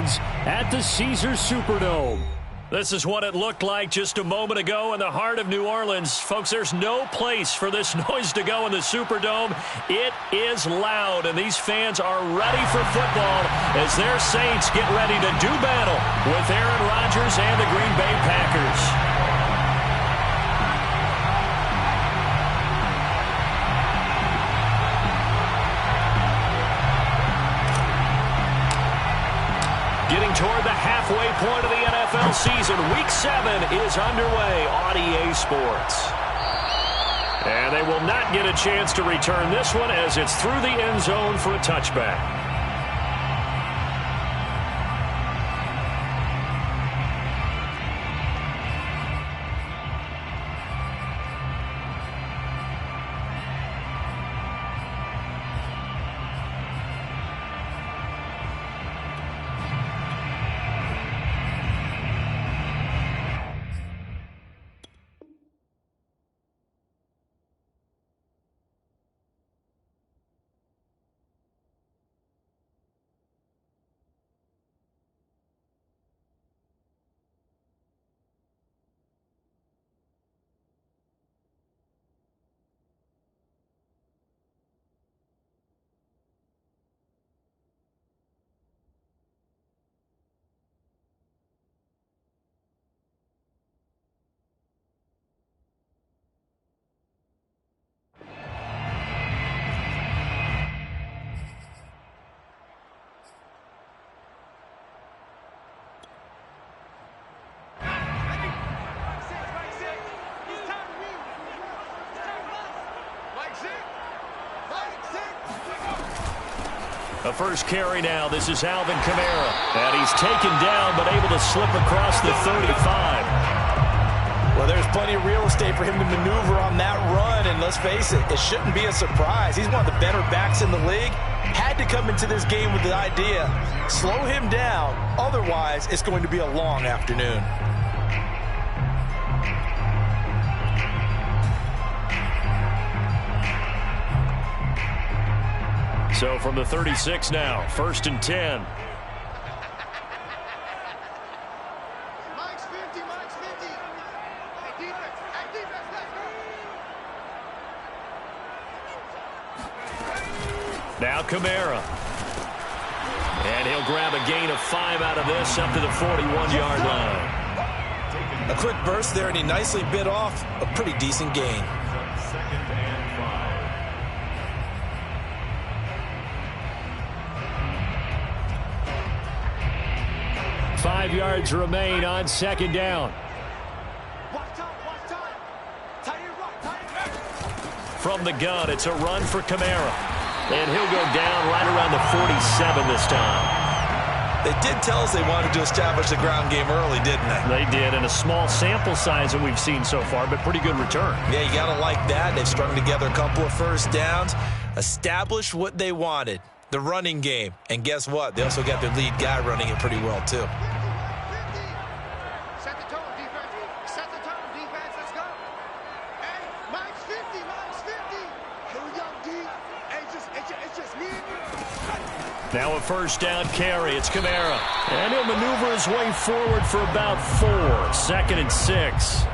Orleans at the Caesars Superdome. This is what it looked like just a moment ago in the heart of New Orleans. Folks, there's no place for this noise to go in the Superdome. It is loud, and these fans are ready for football as their Saints get ready to do battle with Aaron Rodgers and the Green Bay Packers. Getting toward the halfway point of the NFL season. Week 7 is underway on EA Sports. And they will not get a chance to return this one as it's through the end zone for a touchback. A first carry now. This is Alvin Kamara. And he's taken down but able to slip across the 35. Well, there's plenty of real estate for him to maneuver on that run. And let's face it, it shouldn't be a surprise. He's one of the better backs in the league. Had to come into this game with the idea, slow him down. Otherwise, it's going to be a long afternoon. So from the 36 now, 1st and 10. Mike's 50, Mike's 50. Hey, defense, let's go. Now Kamara. And he'll grab a gain of 5 out of this up to the 41-yard line. A quick burst there, and he nicely bit off a pretty decent gain. 5 yards remain on 2nd down. From the gun, it's a run for Kamara. And he'll go down right around the 47 this time. They did tell us they wanted to establish the ground game early, didn't they? They did, and a small sample size that we've seen so far, but pretty good return. Yeah, you got to like that. They've strung together a couple of first downs, established what they wanted, the running game. And guess what? They also got their lead guy running it pretty well, too. Now a first down carry. It's Kamara. And he'll maneuver his way forward for about 4. 2nd and 6.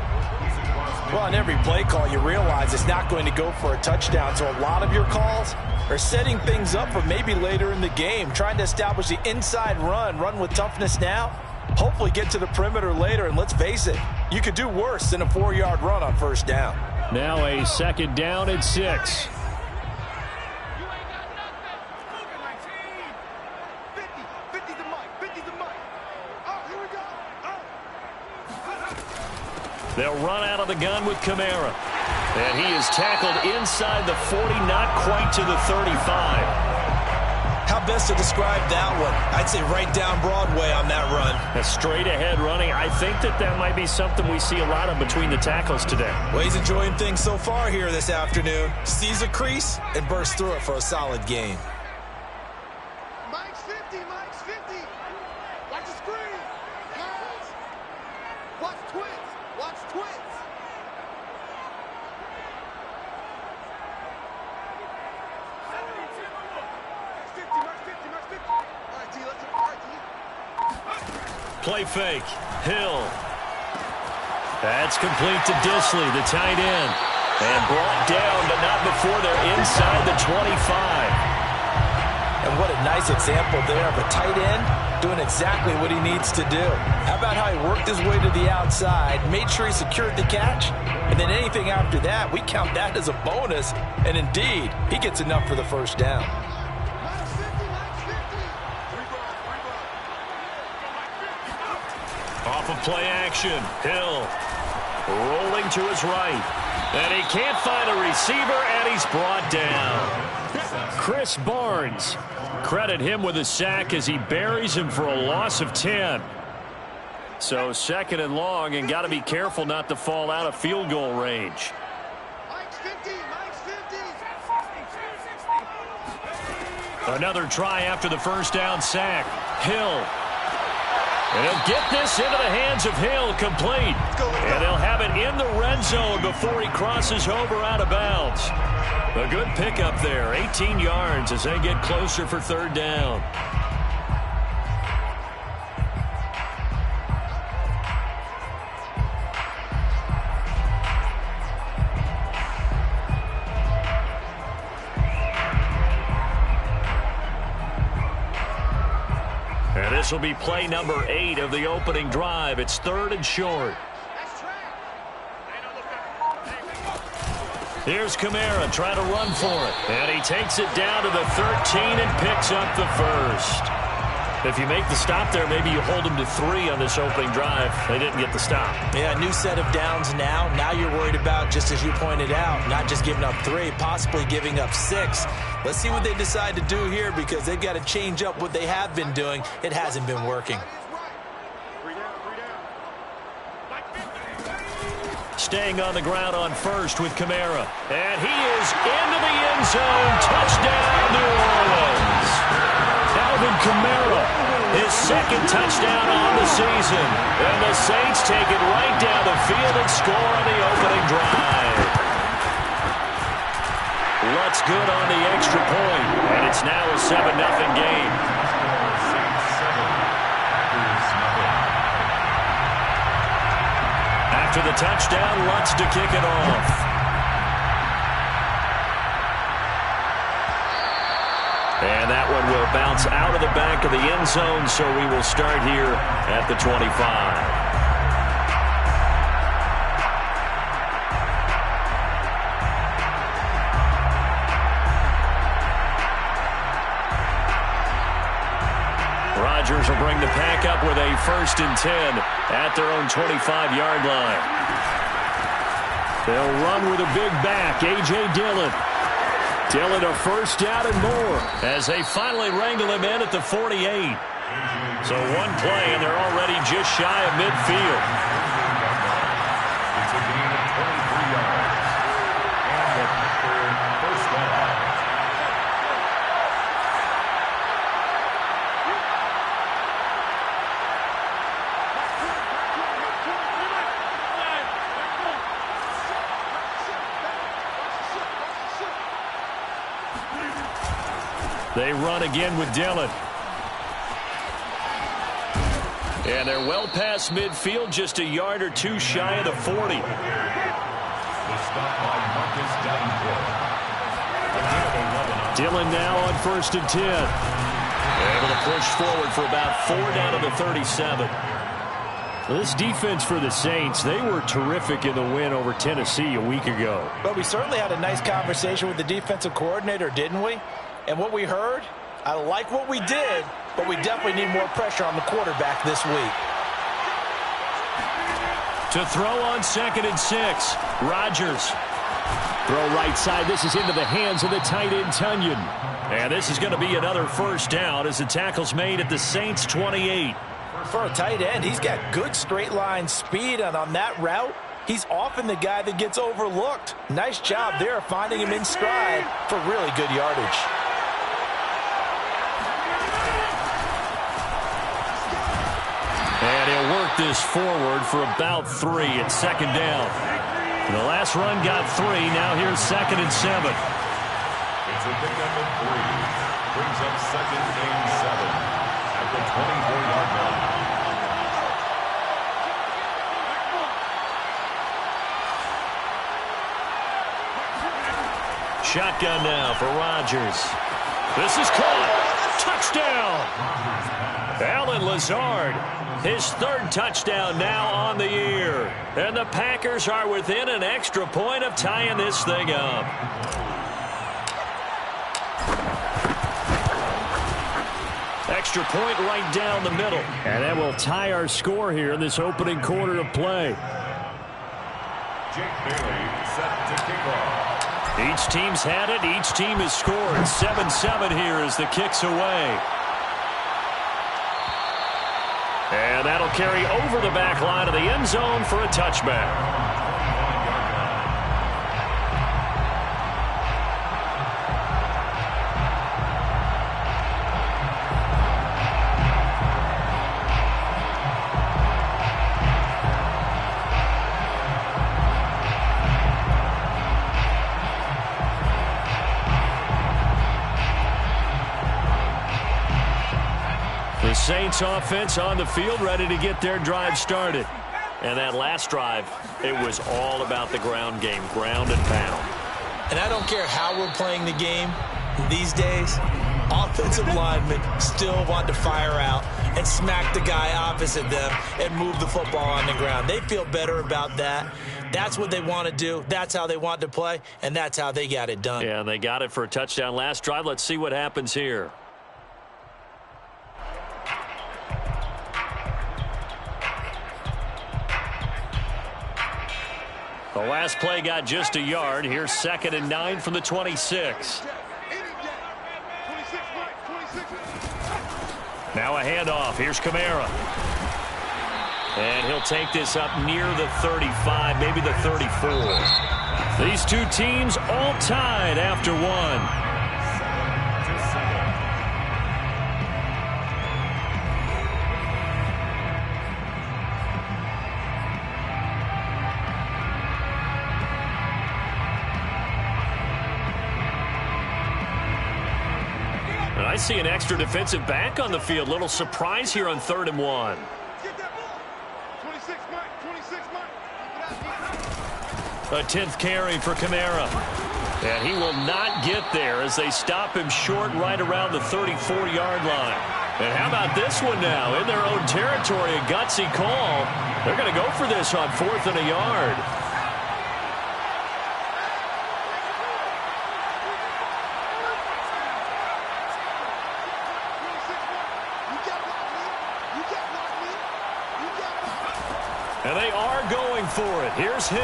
Well, on every play call, you realize it's not going to go for a touchdown. So a lot of your calls are setting things up for maybe later in the game, trying to establish the inside run with toughness now, hopefully get to the perimeter later. And let's face it, you could do worse than a 4-yard run on first down. Now a 2nd down and 6. They'll run out of the gun with Kamara. And he is tackled inside the 40, not quite to the 35. How best to describe that one? I'd say right down Broadway on that run. A straight ahead running. I think that might be something we see a lot of between the tackles today. Well, he's enjoying things so far here this afternoon. Sees a crease and bursts through it for a solid gain. Mike's 50, Mike's 50. Watch the screen. Pass. Watch twins. Watch twins. Mark's 50, Mark's 50, Mark's 50. All right, T, let's go. All right, T. Play fake. Hill. That's complete to Dissly, the tight end. And brought down, but not before they're inside the 25. And what a nice example there of a tight end doing exactly what he needs to do. How about how he worked his way to the outside, made sure he secured the catch, and then anything after that, we count that as a bonus. And indeed, he gets enough for the first down. Off of play action, Hill rolling to his right. And he can't find a receiver, and he's brought down. Chris Barnes, credit him with a sack as he buries him for a loss of 10. So 2nd and long, and got to be careful not to fall out of field goal range. Mike's 50, Mike's 50. Another try after the first down sack. Hill. And he'll get this into the hands of Hill, complete. And they'll have it in the red zone before he crosses over out of bounds. A good pickup there, 18 yards as they get closer for 3rd down. And this will be play number 8 of the opening drive. It's 3rd and short. Here's Kamara trying to run for it. And he takes it down to the 13 and picks up the first. If you make the stop there, maybe you hold them to 3 on this opening drive. They didn't get the stop. Yeah, new set of downs now. Now you're worried about, just as you pointed out, not just giving up 3, possibly giving up 6. Let's see what they decide to do here, because they've got to change up what they have been doing. It hasn't been working. Staying on the ground on first with Kamara. And he is into the end zone. Touchdown, New Orleans. Alvin Kamara, his 2nd touchdown on the season. And the Saints take it right down the field and score on the opening drive. Lutz good on the extra point. And it's now a 7-0 game. After the touchdown, Lutz to kick it off. And that one will bounce out of the back of the end zone, so we will start here at the 25. Rodgers will bring the pack up with a 1st and 10 at their own 25-yard line. They'll run with a big back, A.J. Dillon. Dillon a 1st down and more as they finally wrangle him in at the 48. So one play, and they're already just shy of midfield. They run again with Dillon. And they're well past midfield, just a yard or 2 shy of the 40. Dillon now on 1st and 10. Able to push forward for about 4 down to the 37. Well, this defense for the Saints, they were terrific in the win over Tennessee a week ago. But we certainly had a nice conversation with the defensive coordinator, didn't we? And what we heard, I like what we did, but we definitely need more pressure on the quarterback this week. To throw on 2nd and 6, Rodgers. Throw right side. This is into the hands of the tight end, Tunyon. And this is going to be another 1st down as the tackle's made at the Saints' 28. For a tight end, he's got good straight line speed, and on that route, he's often the guy that gets overlooked. Nice job there finding him in stride for really good yardage. And he'll work this forward for about 3 at 2nd down. The last run got 3. Now here's 2nd and 7. It's a pickup of 3. Brings up 2nd and 7 at the 24-yard line. shotgun now for Rodgers. This is caught. Touchdown. Allen Lazard, his 3rd touchdown now on the year. And the Packers are within an extra point of tying this thing up. Extra point right down the middle. And that will tie our score here in this opening quarter of play. Jake Bailey set to kick off. Each team's had it. Each team has scored. 7-7 here as the kick's away. And that'll carry over the back line of the end zone for a touchback. The Saints offense on the field, ready to get their drive started. And that last drive, it was all about the ground game, ground and pound. And I don't care how we're playing the game these days, offensive linemen still want to fire out and smack the guy opposite them and move the football on the ground. They feel better about that. That's what they want to do. That's how they want to play, and that's how they got it done. Yeah, and they got it for a touchdown last drive. Let's see what happens here. The last play got just a yard. Here's 2nd and 9 from the 26. Now a handoff. Here's Kamara. And he'll take this up near the 35, maybe the 34. These two teams all tied after one. I see an extra defensive back on the field. Little surprise here on 3rd and 1. A 10th carry for Kamara. And he will not get there as they stop him short right around the 34-yard line. And how about this one now? In their own territory, a gutsy call. They're going to go for this on 4th and a yard. And they are going for it. Here's Hill.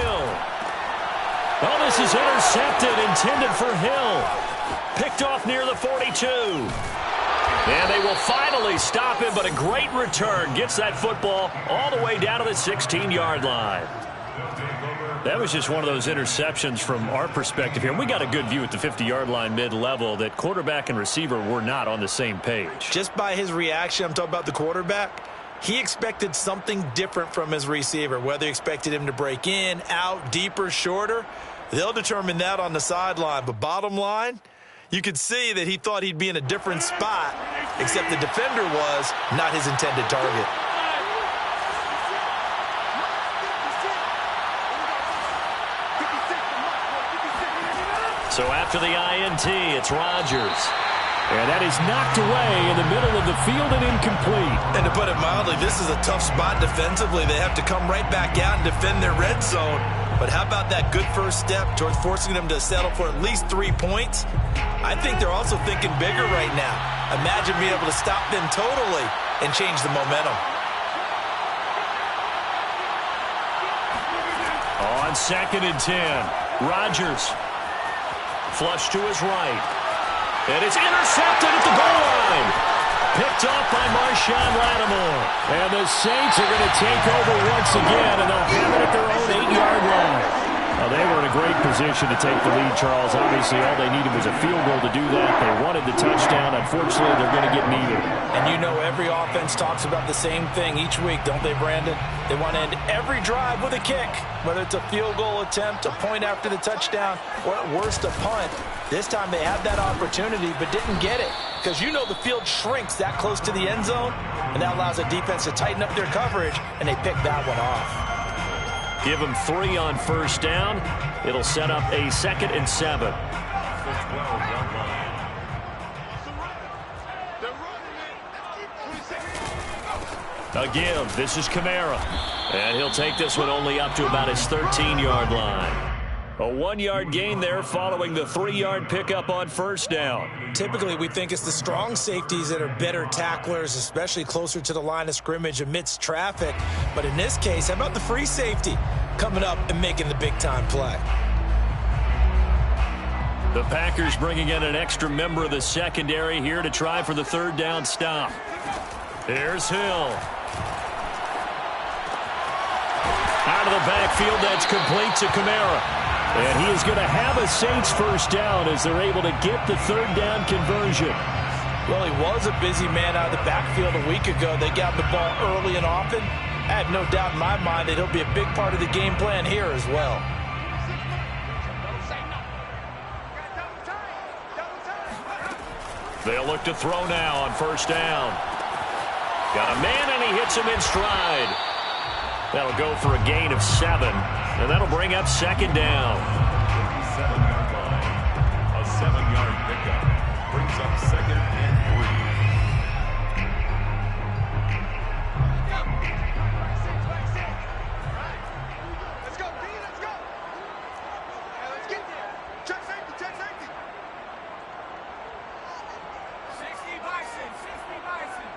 Oh, this is intercepted, intended for Hill. Picked off near the 42. And they will finally stop him, but a great return. Gets that football all the way down to the 16-yard line. That was just one of those interceptions from our perspective here. We got a good view at the 50-yard line mid-level that quarterback and receiver were not on the same page. Just by his reaction, I'm talking about the quarterback, he expected something different from his receiver, whether he expected him to break in, out, deeper, shorter. They'll determine that on the sideline. But bottom line, you could see that he thought he'd be in a different spot, except the defender was not his intended target. So after the INT, it's Rodgers. And that is knocked away in the middle of the field and incomplete. And to put it mildly, this is a tough spot defensively. They have to come right back out and defend their red zone. But how about that good first step towards forcing them to settle for at least 3 points? I think they're also thinking bigger right now. Imagine being able to stop them totally and change the momentum. On 2nd and 10, Rodgers. Flush to his right. And it's intercepted at the goal line. Picked off by Marshawn Lattimore. And the Saints are going to take over once again, and they'll have it at their own 8-yard line. Well, they were in a great position to take the lead, Charles. Obviously, all they needed was a field goal to do that. They wanted the touchdown. Unfortunately, they're going to get neither. And you know every offense talks about the same thing each week, don't they, Brandon? They want to end every drive with a kick, whether it's a field goal attempt, a point after the touchdown, or at worst, a punt. This time they had that opportunity but didn't get it because you know the field shrinks that close to the end zone, and that allows the defense to tighten up their coverage, and they pick that one off. Give them 3 on first down. It'll set up a 2nd and 7. A give. This is Kamara. And he'll take this one only up to about his 13-yard line. A 1-yard gain there following the 3-yard pickup on first down. Typically, we think it's the strong safeties that are better tacklers, especially closer to the line of scrimmage amidst traffic. But in this case, how about the free safety coming up and making the big-time play? The Packers bringing in an extra member of the secondary here to try for the third down stop. Here's Hill. Out of the backfield, that's complete to Kamara. And he is going to have a Saints first down as they're able to get the third down conversion. Well, he was a busy man out of the backfield a week ago. They got the ball early and often. I have no doubt in my mind that he'll be a big part of the game plan here as well. They'll look to throw now on first down. Got a man, and he hits him in stride. That'll go for a gain of 7, and that'll bring up second down. 7-yard line. A 7-yard pickup brings up second and 3. Let's go, D, let's go. Let's get there. Check safety, check safety. 60 Bison, 60 Bison.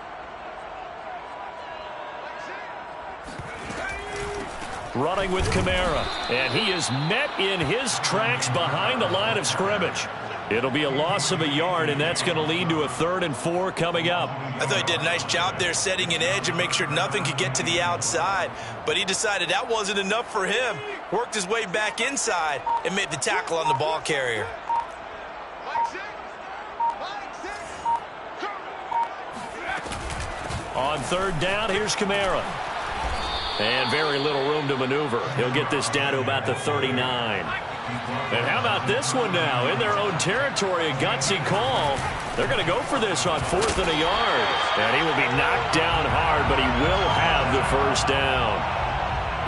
Running with Kamara, and he is met in his tracks behind the line of scrimmage. It'll be a loss of a yard, and that's going to lead to a 3rd and 4 coming up. I thought he did a nice job there setting an edge and make sure nothing could get to the outside. But he decided that wasn't enough for him. Worked his way back inside and made the tackle on the ball carrier. On third down, here's Kamara. And very little room to maneuver. He'll get this down to about the 39. And how about this one now? In their own territory, a gutsy call. They're going to go for this on 4th and a yard. And he will be knocked down hard, but he will have the first down.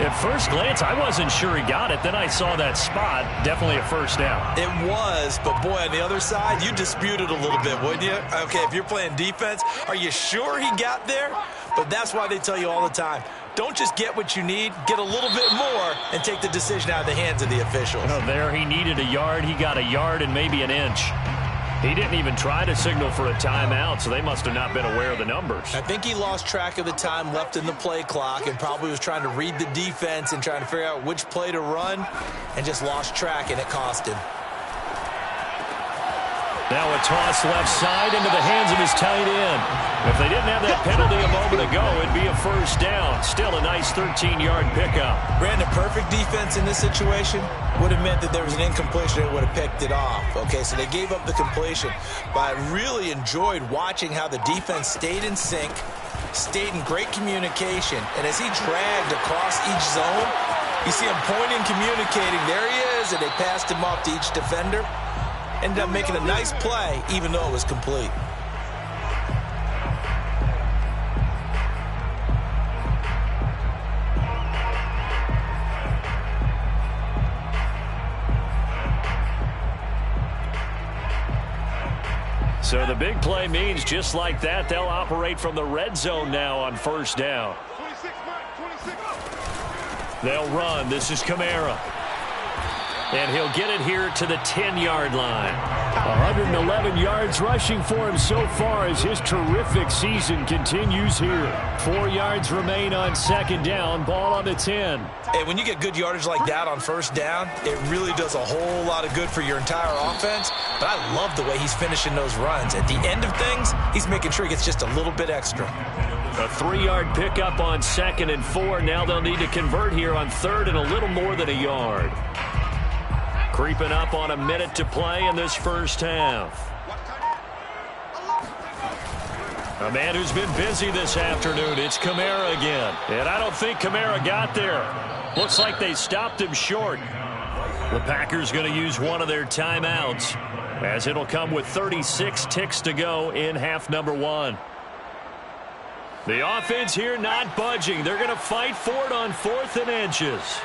At first glance, I wasn't sure he got it. Then I saw that spot. Definitely a first down. It was, but boy, on the other side, you disputed a little bit, wouldn't you? Okay, if you're playing defense, are you sure he got there? But that's why they tell you all the time, don't just get what you need, get a little bit more, and take the decision out of the hands of the officials. You know, there he needed a yard. He got a yard and maybe an inch. He didn't even try to signal for a timeout, so they must have not been aware of the numbers. I think he lost track of the time left in the play clock and probably was trying to read the defense and trying to figure out which play to run and just lost track, and it cost him. Now a toss left side into the hands of his tight end. If they didn't have that penalty a moment ago, it'd be a first down. Still a nice 13-yard pickup. Brandon, perfect defense in this situation would have meant that there was an incompletion and would have picked it off. Okay, so they gave up the completion. But I really enjoyed watching how the defense stayed in sync, stayed in great communication, and as he dragged across each zone, you see him pointing, communicating. There he is, and they passed him off to each defender. Ended up making a nice play, even though it was complete. So the big play means just like that, they'll operate from the red zone now on first down. 26, Mike, 26. They'll run. This is Kamara. And he'll get it here to the 10-yard line. 111 yards rushing for him so far as his terrific season continues here. 4 yards remain on second down. Ball on the 10. Hey, when you get good yardage like that on first down, it really does a whole lot of good for your entire offense. But I love the way he's finishing those runs. At the end of things, he's making sure he gets just a little bit extra. A 3-yard pickup on 2nd and 4. Now they'll need to convert here on 3rd and a little more than a yard. Creeping up on a minute to play in this first half. A man who's been busy this afternoon, it's Kamara again. And I don't think Kamara got there. Looks like they stopped him short. The Packers going to use one of their timeouts, as it'll come with 36 ticks to go in half number 1. The offense here not budging. They're going to fight for it on 4th and inches.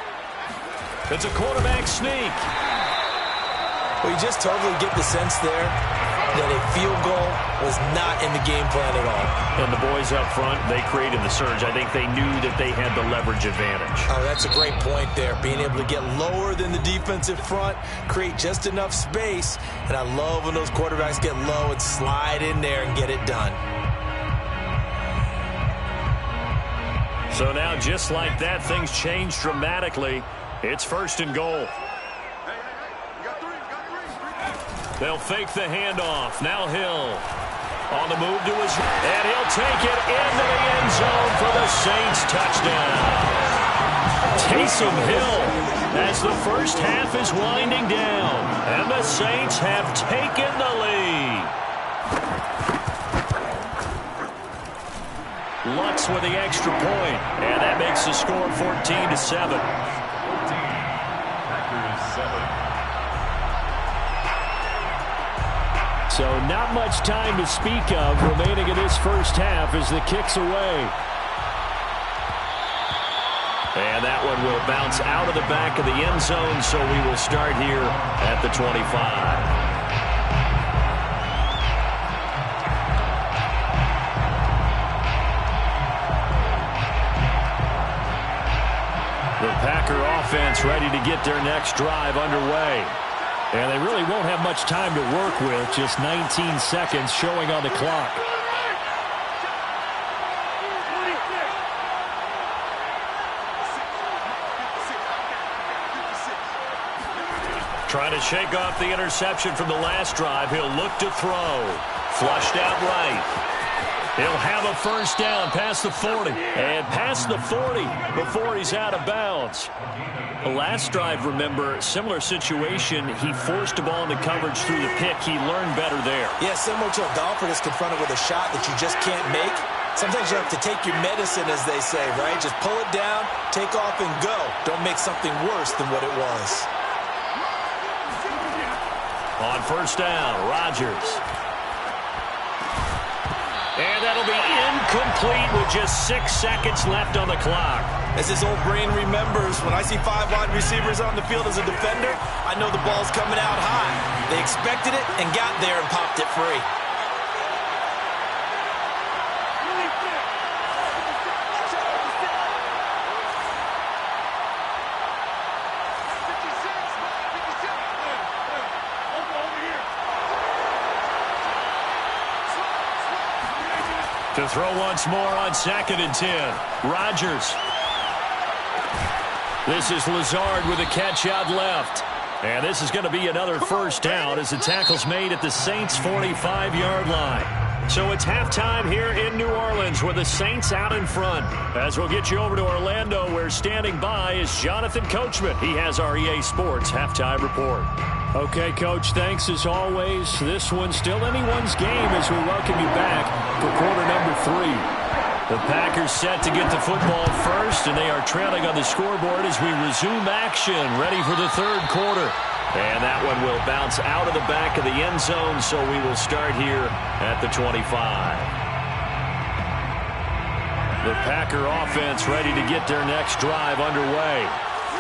It's a quarterback sneak. Well, you just totally get the sense there that a field goal was not in the game plan at all. And the boys up front, they created the surge. I think they knew that they had the leverage advantage. Oh, that's a great point there. Being able to get lower than the defensive front, create just enough space. And I love when those quarterbacks get low and slide in there and get it done. So now, just like that, things change dramatically. It's 1st and goal. They'll fake the handoff. Now Hill on the move to his, and he'll take it into the end zone for the Saints touchdown. Taysom Hill as the first half is winding down, and the Saints have taken the lead. Lutz with the extra point, and that makes the score 14-7. Packers 7. So not much time to speak of remaining in this first half as the kick's away. And that one will bounce out of the back of the end zone, so we will start here at the 25. The Packer offense ready to get their next drive underway. And they really won't have much time to work with, just 19 seconds showing on the clock. Trying to shake off the interception from the last drive. He'll look to throw. Flushed out right. He'll have a first down past the 40. And past the 40 before he's out of bounds. The last drive, remember, similar situation. He forced a ball into coverage through the pick. He learned better there. Yeah, similar to a golfer that's confronted with a shot that you just can't make. Sometimes you have to take your medicine, as they say, right? Just pull it down, take off, and go. Don't make something worse than what it was. On first down, Rodgers. And that'll be incomplete with just 6 seconds left on the clock. As his old brain remembers, when I see 5 wide receivers on the field as a defender, I know the ball's coming out high. They expected it and got there and popped it free. To throw once more on 2nd and 10. Rodgers. This is Lazard with a catch out left. And this is going to be another first down as the tackle's made at the Saints' 45-yard line. So it's halftime here in New Orleans with the Saints out in front. As we'll get you over to Orlando, where standing by is Jonathan Coachman. He has our EA Sports halftime report. Okay, Coach, thanks as always. This one's still anyone's game as we welcome you back for quarter number 3. The Packers set to get the football first, and they are trailing on the scoreboard as we resume action, ready for the 3rd quarter. And that one will bounce out of the back of the end zone, so we will start here at the 25. The Packer offense ready to get their next drive underway.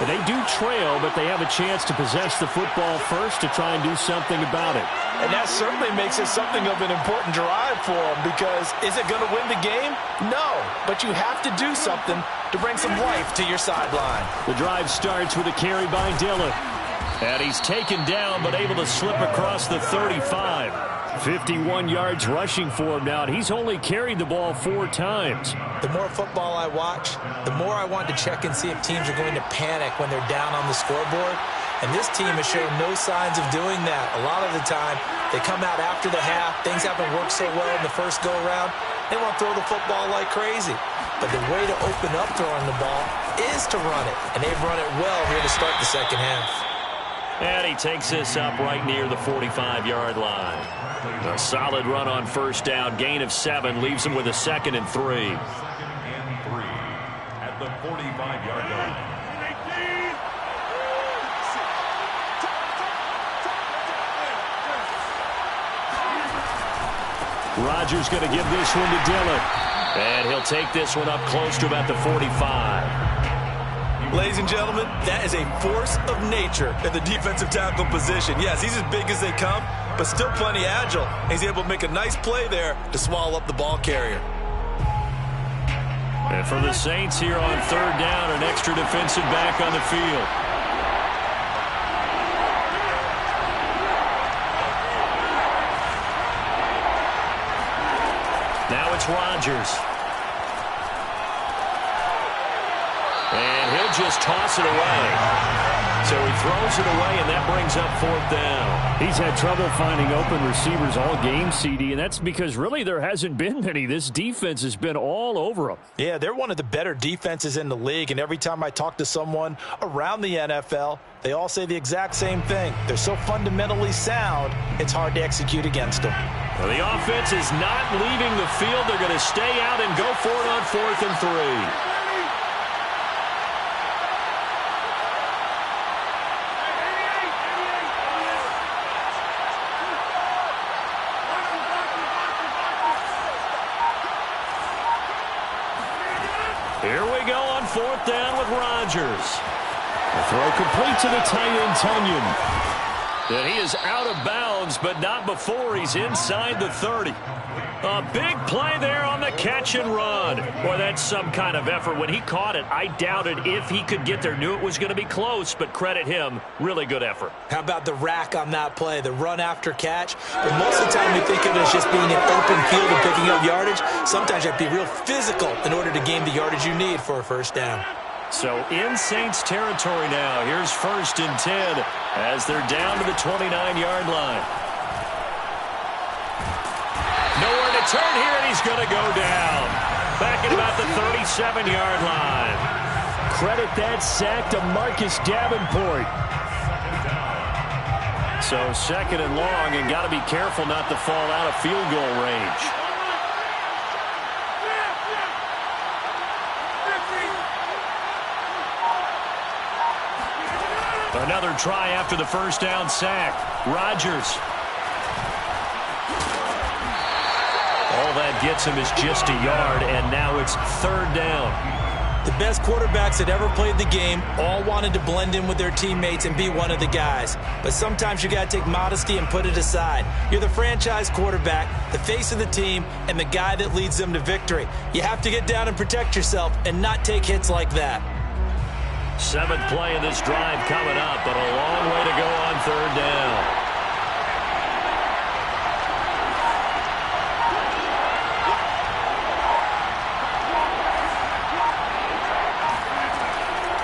And they do trail, but they have a chance to possess the football first to try and do something about it. And that certainly makes it something of an important drive for them, because is it going to win the game? No, but you have to do something to bring some life to your sideline. The drive starts with a carry by Dillon. And he's taken down, but able to slip across the 35. 51 yards rushing for him now, and he's only carried the ball 4 times. The more football I watch, the more I want to check and see if teams are going to panic when they're down on the scoreboard. And this team has shown no signs of doing that. A lot of the time, they come out after the half. Things haven't worked so well in the first go-around. They want to throw the football like crazy. But the way to open up throwing the ball is to run it. And they've run it well here to start the second half. And he takes this up right near the 45-yard line. A solid run on first down. Gain of 7 leaves him with a 2nd and 3. 2nd and 3 at the 45-yard line. Rodgers going to give this one to Dillon. And he'll take this one up close to about the 45. Ladies and gentlemen, that is a force of nature in the defensive tackle position. Yes, he's as big as they come, but still plenty agile. He's able to make a nice play there to swallow up the ball carrier. And for the Saints here on third down, an extra defensive back on the field. Now it's Rodgers. And he'll just toss it away. So he throws it away, and that brings up fourth down. He's had trouble finding open receivers all game, CD, and that's because really there hasn't been many. This defense has been all over them. Yeah, they're one of the better defenses in the league, and every time I talk to someone around the NFL, they all say the exact same thing. They're so fundamentally sound, it's hard to execute against them. Well, the offense is not leaving the field. They're going to stay out and go for it on 4th and 3. Here we go on 4th down with Rodgers. The throw complete to the tight end, Tunyon. And he is out of bounds, but not before he's inside the 30. A big play there on the catch and run. Boy, that's some kind of effort. When he caught it, I doubted if he could get there. Knew it was going to be close, but credit him. Really good effort. How about the rack on that play, the run after catch? But most of the time we think of it as just being an open field and picking up yardage. Sometimes you have to be real physical in order to gain the yardage you need for a first down. So in Saints territory now. Here's 1st and 10 as they're down to the 29-yard line. Nowhere to turn here, and he's going to go down. Back at about the 37-yard line. Credit that sack to Marcus Davenport. So 2nd and long, and got to be careful not to fall out of field goal range. Another try after the first down sack. Rodgers. All that gets him is just a yard, and now it's 3rd down. The best quarterbacks that ever played the game all wanted to blend in with their teammates and be one of the guys. But sometimes you got to take modesty and put it aside. You're the franchise quarterback, the face of the team, and the guy that leads them to victory. You have to get down and protect yourself and not take hits like that. 7th play of this drive coming up, but a long way to go on 3rd down.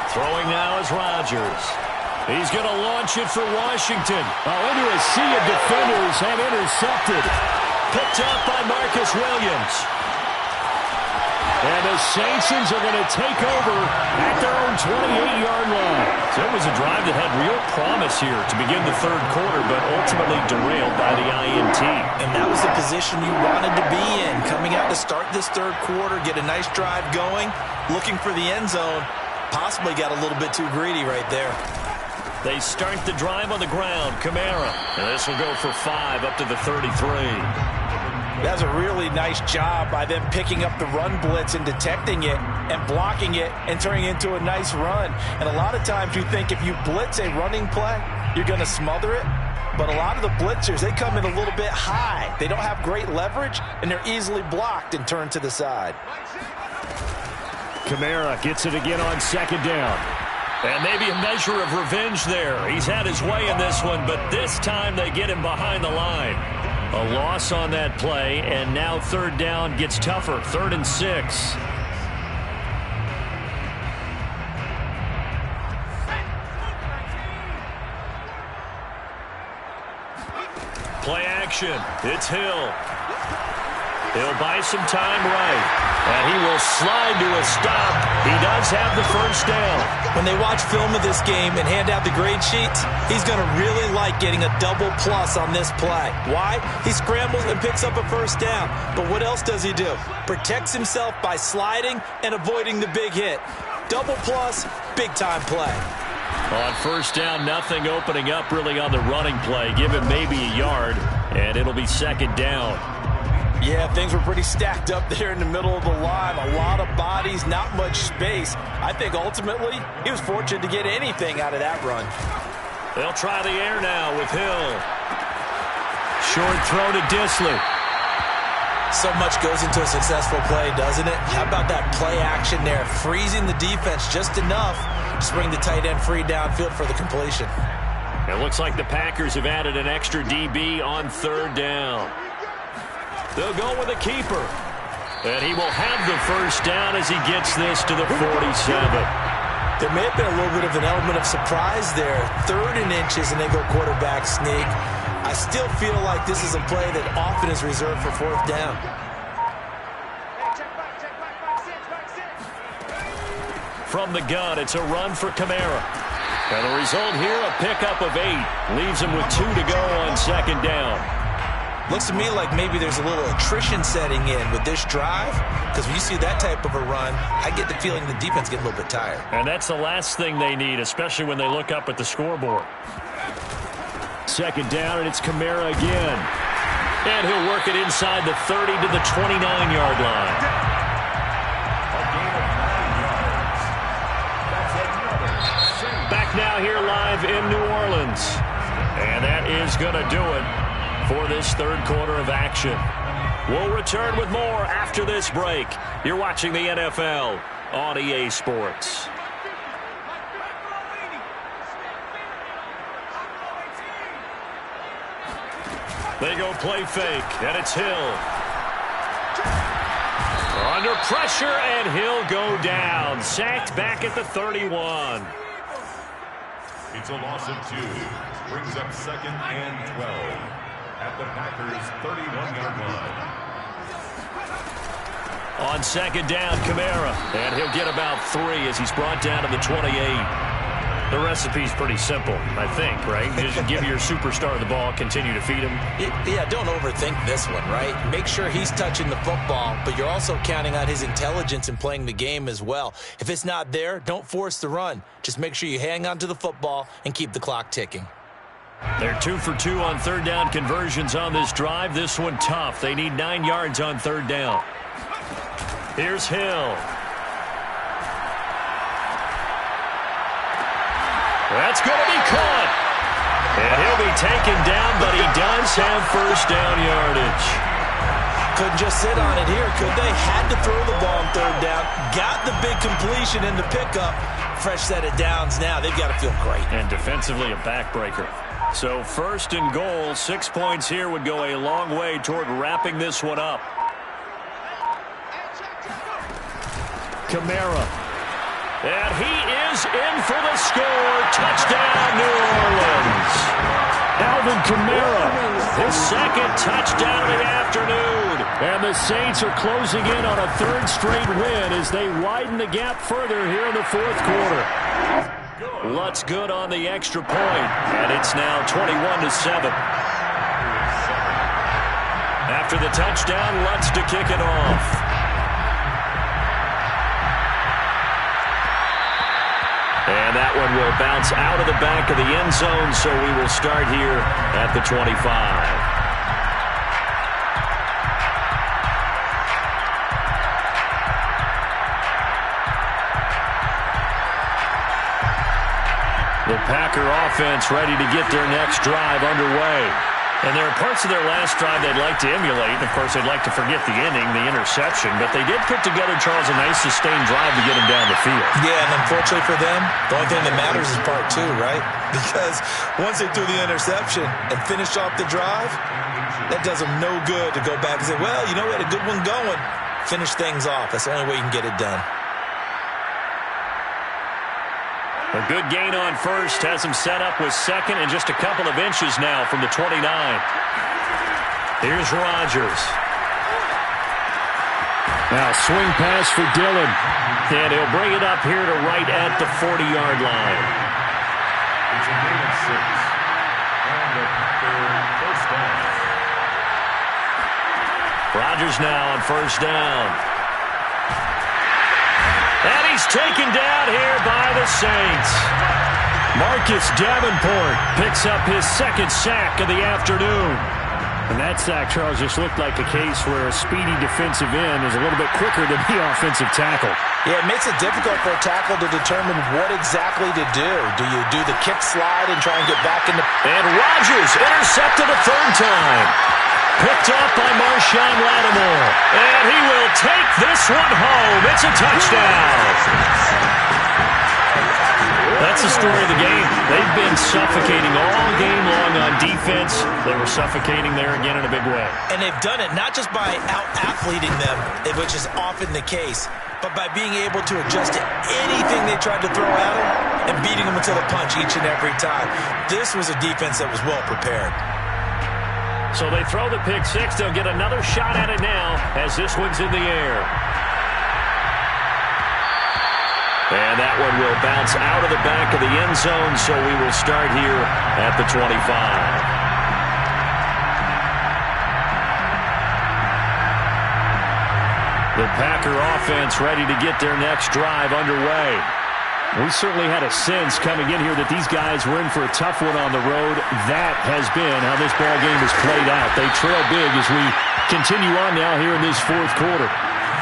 Throwing now is Rodgers. He's going to launch it for Washington. Into a sea of defenders and intercepted. Picked up by Marcus Williams. And the Saints are going to take over at their own 28-yard line. So it was a drive that had real promise here to begin the 3rd quarter, but ultimately derailed by the INT. And that was the position you wanted to be in. Coming out to start this 3rd quarter, get a nice drive going, looking for the end zone. Possibly got a little bit too greedy right there. They start the drive on the ground. Kamara. And this will go for 5 up to the 33. That's a really nice job by them picking up the run blitz and detecting it and blocking it and turning it into a nice run. And a lot of times you think if you blitz a running play, you're going to smother it. But a lot of the blitzers, they come in a little bit high. They don't have great leverage, and they're easily blocked and turned to the side. Kamara gets it again on 2nd down. And maybe a measure of revenge there. He's had his way in this one, but this time they get him behind the line. A loss on that play, and now 3rd down gets tougher. 3rd and 6. Play action. It's Hill. He'll buy some time right. And he will slide to a stop. He does have the first down. When they watch film of this game and hand out the grade sheets, he's going to really like getting a double plus on this play. Why? He scrambles and picks up a first down. But what else does he do? Protects himself by sliding and avoiding the big hit. Double plus, big time play. On first down, nothing opening up really on the running play. Give him maybe a yard, and it'll be 2nd down. Yeah, things were pretty stacked up there in the middle of the line. A lot of bodies, not much space. I think ultimately he was fortunate to get anything out of that run. They'll try the air now with Hill. Short throw to Dissly. So much goes into a successful play, doesn't it? How about that play action there? Freezing the defense just enough to bring the tight end free downfield for the completion. It looks like the Packers have added an extra DB on third down. They'll go with a keeper. And he will have the first down as he gets this to the 47. There may have been a little bit of an element of surprise there. 3rd and inches, and they go quarterback sneak. I still feel like this is a play that often is reserved for 4th down. From the gun, it's a run for Kamara. And the result here, a pickup of 8. Leaves him with 2 to go on 2nd down. Looks to me like maybe there's a little attrition setting in with this drive, because when you see that type of a run, I get the feeling the defense gets a little bit tired. And that's the last thing they need, especially when they look up at the scoreboard. 2nd down, and it's Kamara again. And he'll work it inside the 30 to the 29-yard line. Back now here live in New Orleans. And that is going to do it for this 3rd quarter of action. We'll return with more after this break. You're watching the NFL on EA Sports. They go play fake, and it's Hill. Under pressure, and he'll go down. Sacked back at the 31. It's a loss of 2. Brings up 2nd and 12 at the Packers' 31-yard line. On 2nd down, Kamara. And he'll get about 3 as he's brought down to the 28. The recipe's pretty simple, I think, right? You just give your superstar the ball, continue to feed him. Yeah, don't overthink this one, right? Make sure he's touching the football, but you're also counting on his intelligence in playing the game as well. If it's not there, don't force the run. Just make sure you hang on to the football and keep the clock ticking. They're 2 for 2 on 3rd down conversions on this drive. This one tough. They need 9 yards on 3rd down. Here's Hill. That's going to be caught. And he'll be taken down, but he does have first down yardage. Couldn't just sit on it here, could they? Had to throw the ball on 3rd down. Got the big completion in the pickup. Fresh set of downs now. They've got to feel great. And defensively a backbreaker. So 1st and goal, 6 points here would go a long way toward wrapping this one up. Kamara. And he is in for the score. Touchdown, New Orleans. Alvin Kamara, his 2nd touchdown of the afternoon. And the Saints are closing in on a 3rd straight win as they widen the gap further here in the 4th quarter. Lutz good on the extra point, and it's now 21-7. After the touchdown, Lutz to kick it off. And that one will bounce out of the back of the end zone, so we will start here at the 25. The Packer offense ready to get their next drive underway. And there are parts of their last drive they'd like to emulate. And, of course, they'd like to forget the inning, the interception. But they did put together, Charles, a nice sustained drive to get them down the field. Yeah, and unfortunately for them, the only thing that matters is part 2, right? Because once they threw the interception and finished off the drive, that does them no good to go back and say, well, you know, we had a good one going. Finish things off. That's the only way you can get it done. A good gain on 1st has him set up with 2nd and just a couple of inches now from the 29. Here's Rodgers. Now swing pass for Dillon. And he'll bring it up here to right at the 40-yard line. It's a gain of 6. And the Packers' first down. Rodgers now on 1st down. And he's taken down here by the Saints. Marcus Davenport picks up his 2nd sack of the afternoon. And that sack, Charles, just looked like a case where a speedy defensive end is a little bit quicker than the offensive tackle. Yeah, it makes it difficult for a tackle to determine what exactly to do. Do you do the kick slide and try and get back into... And Rodgers intercepted a third time. Picked up by Marshawn Lattimore. And he will take this one home. It's a touchdown. That's the story of the game. They've been suffocating all game long on defense. They were suffocating there again in a big way. And they've done it not just by out-athleting them, which is often the case, but by being able to adjust to anything they tried to throw at them and beating them until the punch each and every time. This was a defense that was well prepared. So they throw the pick six. They'll get another shot at it now as this one's in the air. And that one will bounce out of the back of the end zone, so we will start here at the 25. The Packer offense ready to get their next drive underway. We certainly had a sense coming in here that these guys were in for a tough one on the road. That has been how this ball game has played out. They trail big as we continue on now here in this fourth quarter.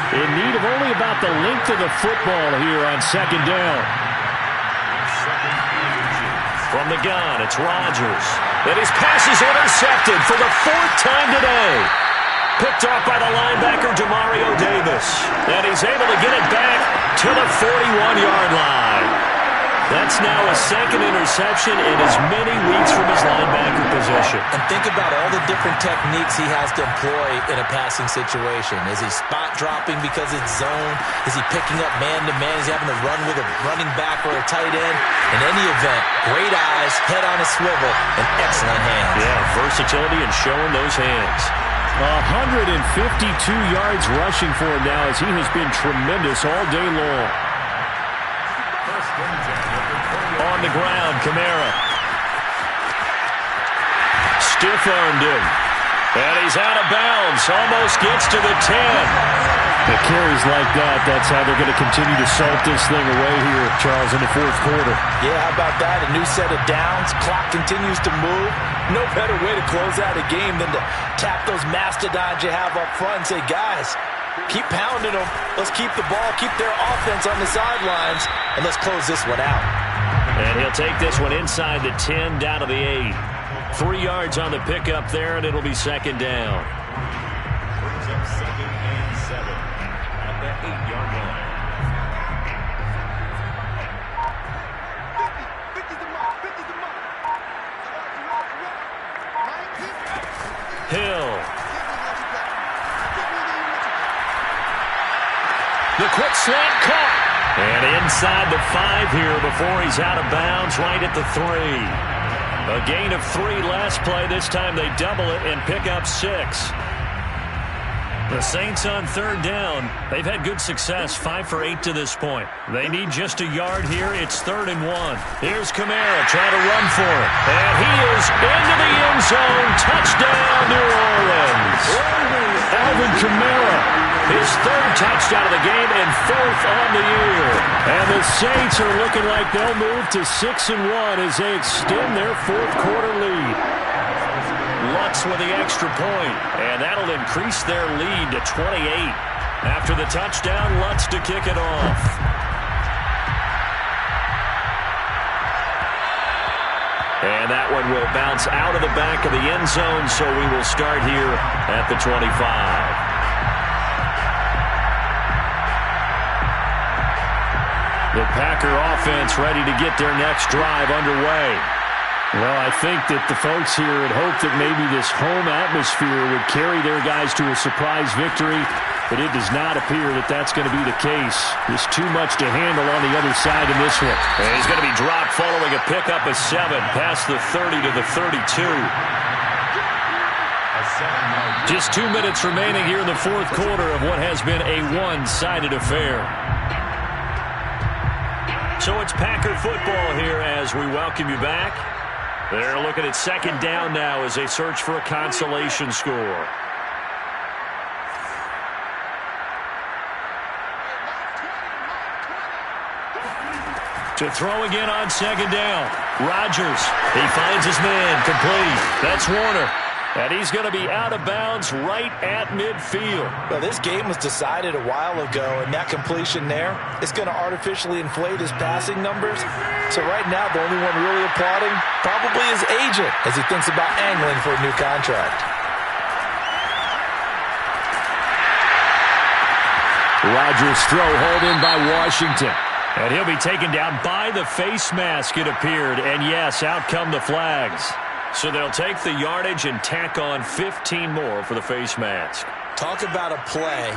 In need of only about the length of the football here on second down. From the gun, it's Rodgers. And his pass is intercepted for the fourth time today. Picked off by the linebacker, Demario Davis. And he's able to get it back to the 41-yard line. That's now a second interception in as many weeks from his linebacker position. And think about all the different techniques he has to employ in a passing situation. Is he spot dropping because it's zone? Is he picking up man-to-man? Is he having to run with a running back or a tight end? In any event, great eyes, head on a swivel, and excellent hands. Yeah, versatility and showing those hands. 152 yards rushing for him now as he has been tremendous all day long. On the ground, Kamara. Stiff-armed him. And he's out of bounds. Almost gets to the 10. The carries like that, that's how they're going to continue to salt this thing away here, Charles, in the fourth quarter. Yeah, how about that? A new set of downs. Clock continues to move. No better way to close out a game than to tap those mastodons you have up front and say, guys, keep pounding them. Let's keep the ball, keep their offense on the sidelines, and let's close this one out. And he'll take this one inside the 10, down to the 8. 3 yards on the pickup there, and it'll be second down. Brings up second and 7 at the 8-yard line. 50's the mark. 50's the mark. Hill. The quick slant caught. And inside the 5 here before he's out of bounds, right at the 3. A gain of 3 last play. This time they double it and pick up 6. The Saints on third down. They've had good success, 5 for 8 to this point. They need just a yard here. It's 3rd and 1. Here's Kamara trying to run for it. And he is into the end zone. Touchdown, New Orleans. Alvin Kamara. His 3rd touchdown of the game and 4th on the year. And the Saints are looking like they'll move to 6-1 as they extend their fourth quarter lead. Lutz with the extra point, and that'll increase their lead to 28. After the touchdown, Lutz to kick it off. And that one will bounce out of the back of the end zone, so we will start here at the 25. The Packer offense ready to get their next drive underway. Well, I think that the folks here had hoped that maybe this home atmosphere would carry their guys to a surprise victory, but it does not appear that that's going to be the case. There's too much to handle on the other side in this one. And he's going to be dropped following a pickup of 7 past the 30 to the 32. Just 2 minutes remaining here in the fourth quarter of what has been a one-sided affair. So it's Packer football here as we welcome you back. They're looking at second down now as they search for a consolation score. To throw again on second down. Rodgers, he finds his man complete. That's Warner. And he's going to be out of bounds right at midfield. Well, this game was decided a while ago, and that completion there is going to artificially inflate his passing numbers. So right now, the only one really applauding probably his agent as he thinks about angling for a new contract. Rodgers' throw hauled in by Washington. And he'll be taken down by the face mask, it appeared. And yes, out come the flags. So they'll take the yardage and tack on 15 more for the face mask. Talk about a play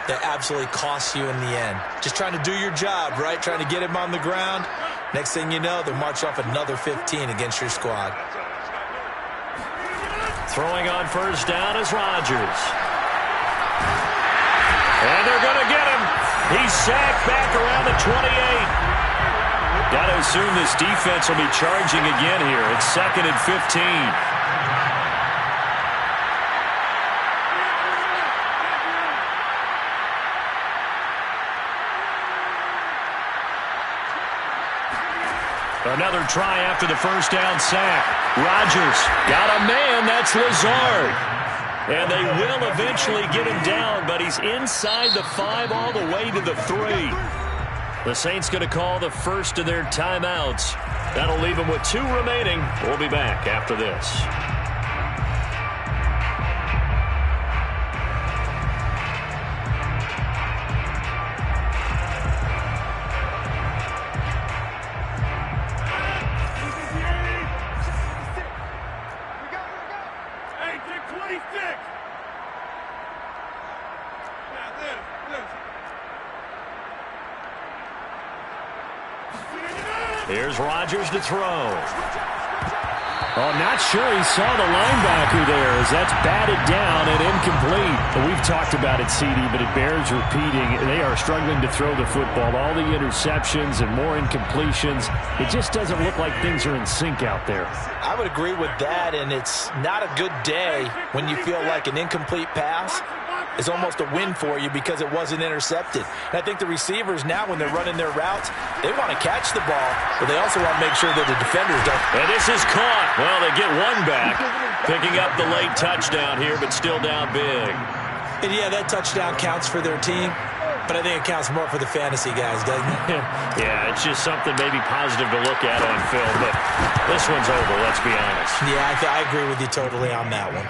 that absolutely costs you in the end. Just trying to do your job, right? Trying to get him on the ground. Next thing you know, they'll march off another 15 against your squad. Throwing on first down is Rodgers. And they're going to get him. He's sacked back around the 28. Got to assume this defense will be charging again here. It's 2nd and 15. Another try after the first down sack. Rodgers got a man. That's Lazard. And they will eventually get him down, but he's inside the 5 all the way to the 3. The Saints going to call the first of their timeouts. That'll leave them with 2 remaining. We'll be back after this. Here's Rodgers to throw. Oh, not sure he saw the linebacker there as that's batted down and incomplete. We've talked about it, CD, but it bears repeating. They are struggling to throw the football. All the interceptions and more incompletions. It just doesn't look like things are in sync out there. I would agree with that, and it's not a good day when you feel like an incomplete pass is almost a win for you because it wasn't intercepted. And I think the receivers now, when they're running their routes, they want to catch the ball, but they also want to make sure that the defenders don't. And this is caught. Well, they get one back, picking up the late touchdown here, but still down big. And yeah, that touchdown counts for their team, but I think it counts more for the fantasy guys, doesn't it? Yeah, it's just something maybe positive to look at on film, but this one's over, let's be honest. Yeah, I agree with you totally on that one.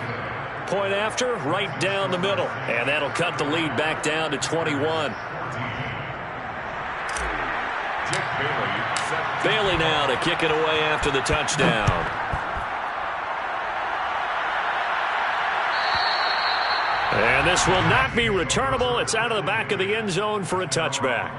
Point after, right down the middle. And that'll cut the lead back down to 21. Bailey now to kick it away after the touchdown. And this will not be returnable. It's out of the back of the end zone for a touchback.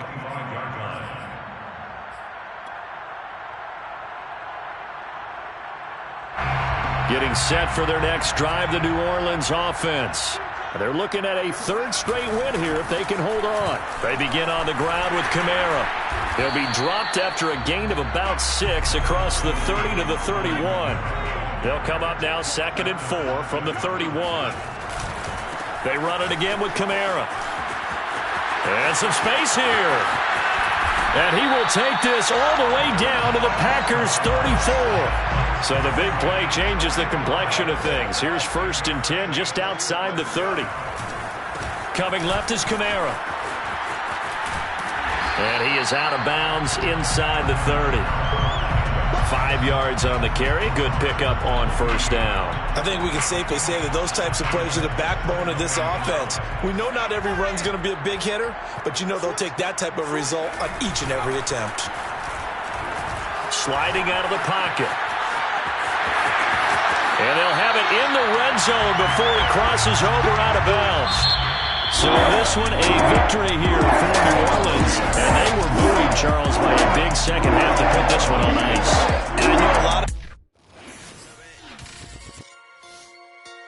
Getting set for their next drive, the New Orleans offense. They're looking at a 3rd straight win here if they can hold on. They begin on the ground with Kamara. He'll be dropped after a gain of about 6 across the 30 to the 31. They'll come up now 2nd and 4 from the 31. They run it again with Kamara. And some space here. And he will take this all the way down to the Packers' 34. So the big play changes the complexion of things. Here's 1st and 10 just outside the 30. Coming left is Kamara. And he is out of bounds inside the 30. 5 yards on the carry. Good pickup on 1st down. I think we can safely say that those types of plays are the backbone of this offense. We know not every run's going to be a big hitter, but you know they'll take that type of result on each and every attempt. Sliding out of the pocket. And they'll have it in the red zone before he crosses over out of bounds. So this one a victory here for New Orleans. And they were buoyed, Charles, by a big second half to put this one on the